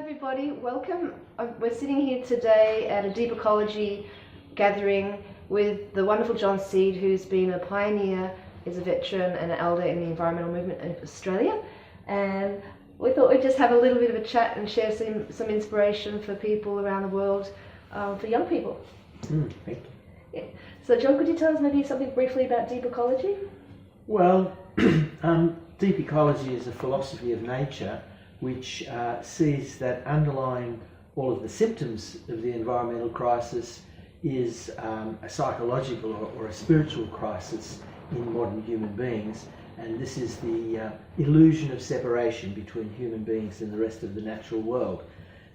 everybody, welcome. We're sitting here today at a Deep Ecology gathering with the wonderful John Seed, who's been a pioneer, is a veteran and an elder in the environmental movement in Australia. And we thought we'd just have a little bit of a chat and share some inspiration for people around the world, for young people. Thank you. Yeah. So John, could you tell us maybe something briefly about Deep Ecology? Well, Deep Ecology is a philosophy of nature which sees that underlying all of the symptoms of the environmental crisis is a psychological or a spiritual crisis in modern human beings, and this is the illusion of separation between human beings and the rest of the natural world.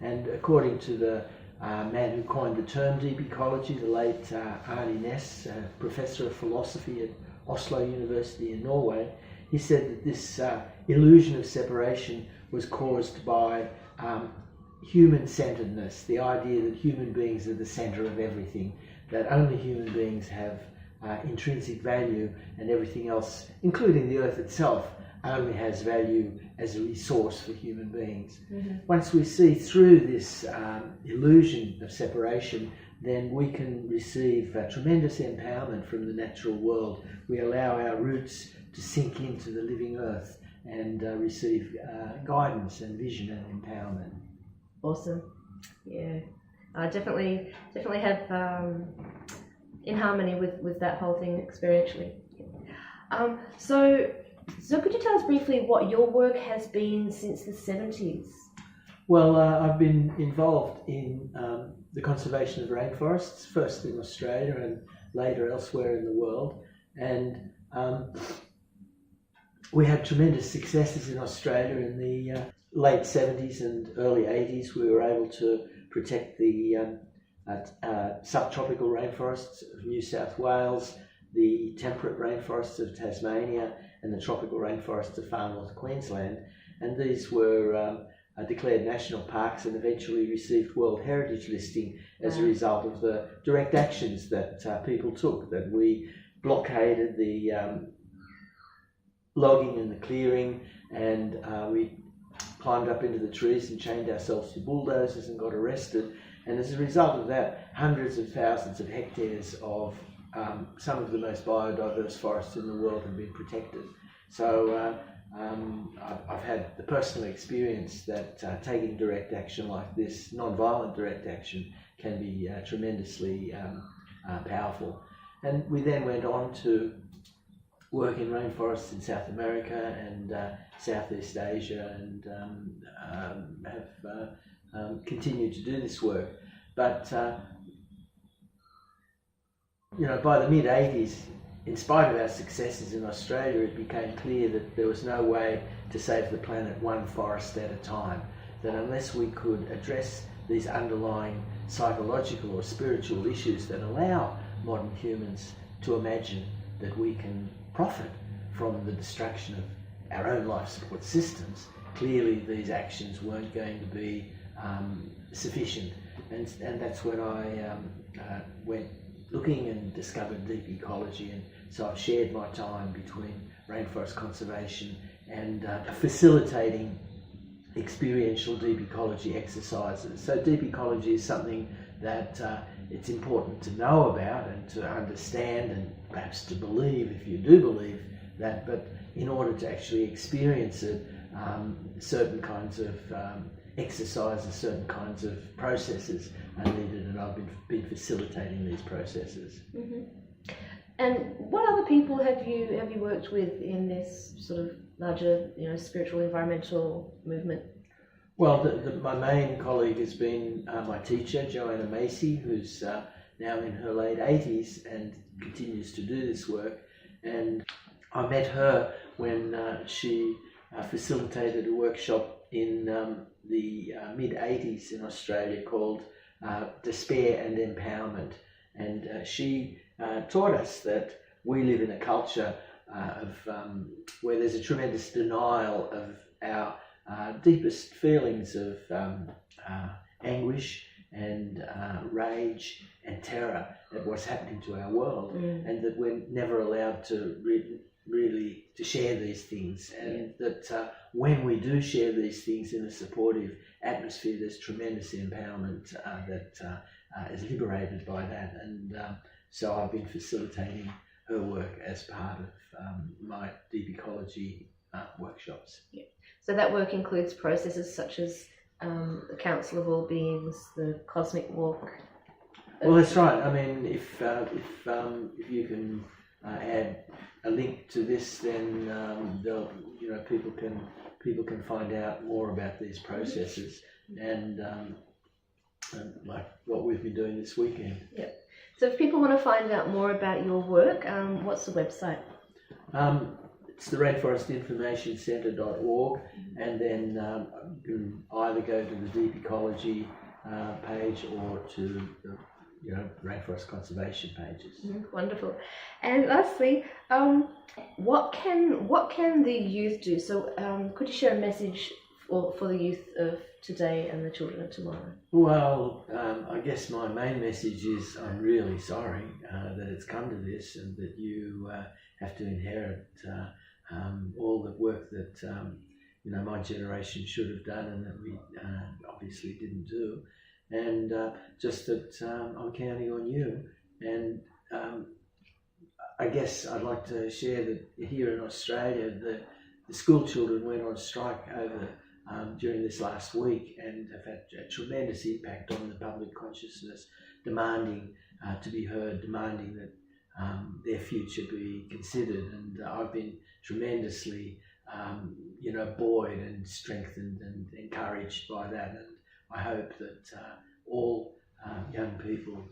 And according to the man who coined the term Deep Ecology, the late Arne Næss, professor of philosophy at Oslo University in Norway, he said that this illusion of separation was caused by human-centeredness, the idea that human beings are the center of everything, that only human beings have intrinsic value and everything else, including the earth itself, only has value as a resource for human beings. Mm-hmm. Once we see through this illusion of separation, then we can receive tremendous empowerment from the natural world. We allow our roots to sink into the living earth and receive guidance and vision and empowerment. Awesome. Yeah, I definitely have in harmony with that whole thing experientially. So could you tell us briefly what your work has been since the 70s? Well, I've been involved in the conservation of rainforests, first in Australia and later elsewhere in the world. And we had tremendous successes in Australia in the late 70s and early 80s. We were able to protect the subtropical rainforests of New South Wales, the temperate rainforests of Tasmania, and the tropical rainforests of far north Queensland. And these were declared national parks and eventually received World Heritage listing as a result of the direct actions that people took, that we blockaded the logging and the clearing, and we climbed up into the trees and chained ourselves to bulldozers and got arrested. And as a result of that, hundreds of thousands of hectares of some of the most biodiverse forests in the world have been protected. So I've had the personal experience that taking direct action like this, non-violent direct action, can be tremendously powerful. And we then went on to work in rainforests in South America and Southeast Asia, and have continued to do this work. But by the mid-80s, in spite of our successes in Australia, it became clear that there was no way to save the planet one forest at a time. That unless we could address these underlying psychological or spiritual issues that allow modern humans to imagine that we can profit from the destruction of our own life support systems, clearly these actions weren't going to be sufficient. And that's when I went looking and discovered Deep Ecology, and so I've shared my time between rainforest conservation and facilitating experiential deep ecology exercises. So deep ecology is something that it's important to know about and to understand and perhaps to believe, if you do believe that, but in order to actually experience it, certain kinds of exercises, certain kinds of processes are needed, and I've been facilitating these processes. Mm-hmm. And what other people have you worked with in this sort of larger, spiritual environmental movement? Well, my main colleague has been my teacher, Joanna Macy, who's now in her late 80s and continues to do this work. And I met her when she facilitated a workshop in the mid-80s in Australia called Despair and Empowerment. And she taught us that we live in a culture of where there's a tremendous denial of our deepest feelings of anguish and rage and terror at what's happening to our world, and that we're never allowed to really to share these things, and that when we do share these things in a supportive atmosphere, there's tremendous empowerment that is liberated by that. And so I've been facilitating her work as part of my Deep Ecology workshops. Yeah. So that work includes processes such as the Council of All Beings, the Cosmic Walk. Well, that's right. I mean, if you can add a link to this, then they'll, people can find out more about these processes, and like what we've been doing this weekend. Yep. So if people want to find out more about your work, what's the website? It's the rainforestinformationcentre.org, and then you can either go to the Deep Ecology page or to the rainforest conservation pages. Wonderful. And lastly, what can the youth do? So could you share a message for the youth of today and the children of tomorrow? Well, I guess my main message is I'm really sorry that it's come to this, and that you have to inherit all the work that my generation should have done, and that we obviously didn't do. And just that I'm counting on you. And I guess I'd like to share that here in Australia, the school children went on strike over during this last week, and have had a tremendous impact on the public consciousness, demanding to be heard, demanding that their future be considered. And I've been tremendously buoyed and strengthened and encouraged by that. And I hope that all young people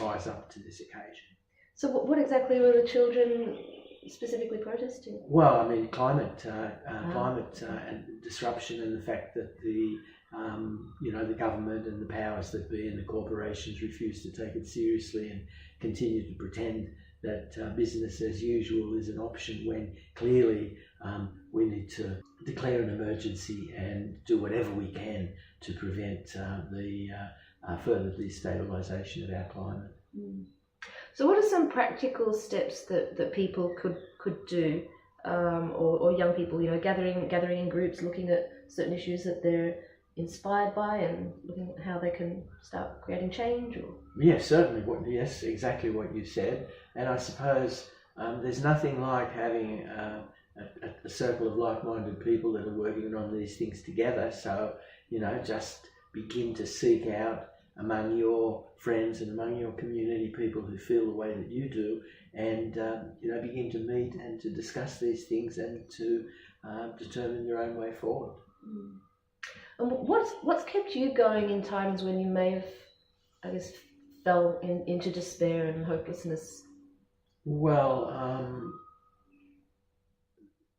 rise up to this occasion. So what exactly were the children specifically protesting? Well, I mean, climate and disruption, and the fact that the government and the powers that be and the corporations refuse to take it seriously and continue to pretend that business as usual is an option, when clearly we need to declare an emergency and do whatever we can to prevent the further destabilisation of our climate. So what are some practical steps that people could do, or young people, gathering in groups, looking at certain issues that they're inspired by, and looking at how they can start creating change? Or? Yes, certainly. Yes, exactly what you said. And I suppose there's nothing like having a circle of like-minded people that are working on these things together. So, just begin to seek out among your friends and among your community people who feel the way that you do, and begin to meet and to discuss these things and to determine your own way forward. And what's kept you going in times when you may have, I guess, fell into despair and hopelessness? Well,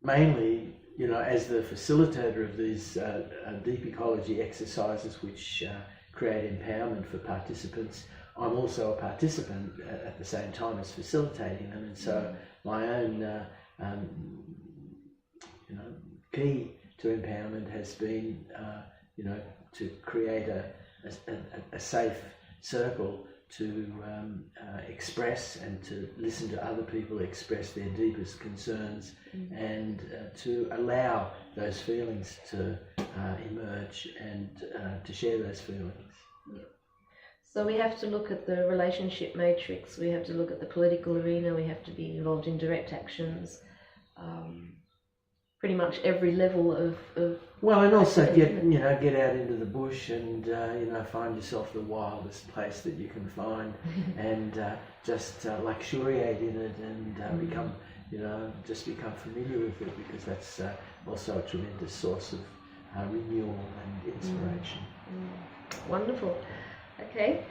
mainly, as the facilitator of these deep ecology exercises, which create empowerment for participants, I'm also a participant at the same time as facilitating them. And so my own key to empowerment has been to create a safe circle to express and to listen to other people express their deepest concerns, and to allow those feelings to emerge, and to share those feelings. Yeah. So we have to look at the relationship matrix, we have to look at the political arena, we have to be involved in direct actions, pretty much every level of well, and also get out into the bush and find yourself the wildest place that you can find, and just luxuriate in it, and become familiar with it, because that's also a tremendous source of renewal and inspiration. Wonderful. Okay.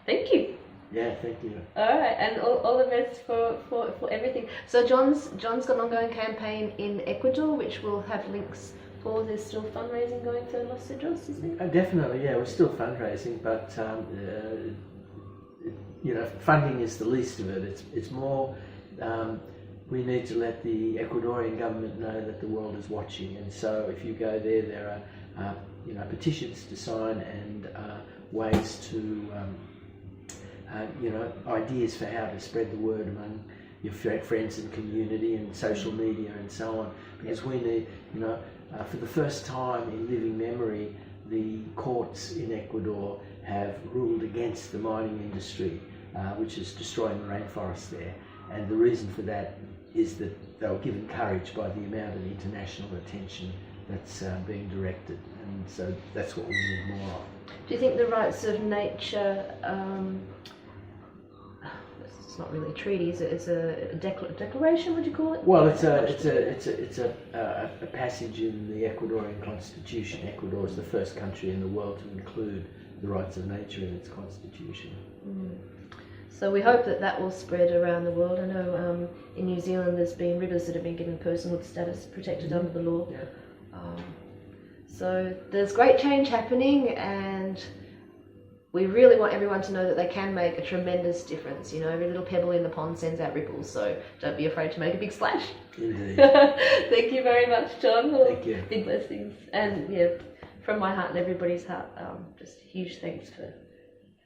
Thank you. Yeah, thank you. All right, and all the best for everything. So John's got an ongoing campaign in Ecuador, which will have links for. There's still fundraising going for Los Cedros, is there? Definitely, yeah. We're still fundraising, but funding is the least of it. It's more. We need to let the Ecuadorian government know that the world is watching, and so if you go there are petitions to sign, and ways to ideas for how to spread the word among your friends and community and social media and so on, because we need, for the first time in living memory, the courts in Ecuador have ruled against the mining industry, which is destroying the rainforest there. And the reason for that is that they were given courage by the amount of international attention that's being directed. And so that's what we need more of. Do you think the rights of nature, it's not really a treaty, it's a declaration, would you call it? Well, it's a passage in the Ecuadorian constitution. Ecuador is the first country in the world to include the rights of nature in its constitution. So we hope that will spread around the world. I know in New Zealand there's been rivers that have been given personhood status, protected under the law. Yeah. So there's great change happening, and we really want everyone to know that they can make a tremendous difference. Every little pebble in the pond sends out ripples, so don't be afraid to make a big splash. Indeed. Thank you very much, John. Thank you. Big blessings. And from my heart and everybody's heart, just huge thanks for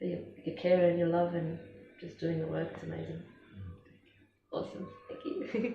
your care and your love and just doing the work. It's amazing. Awesome. Thank you.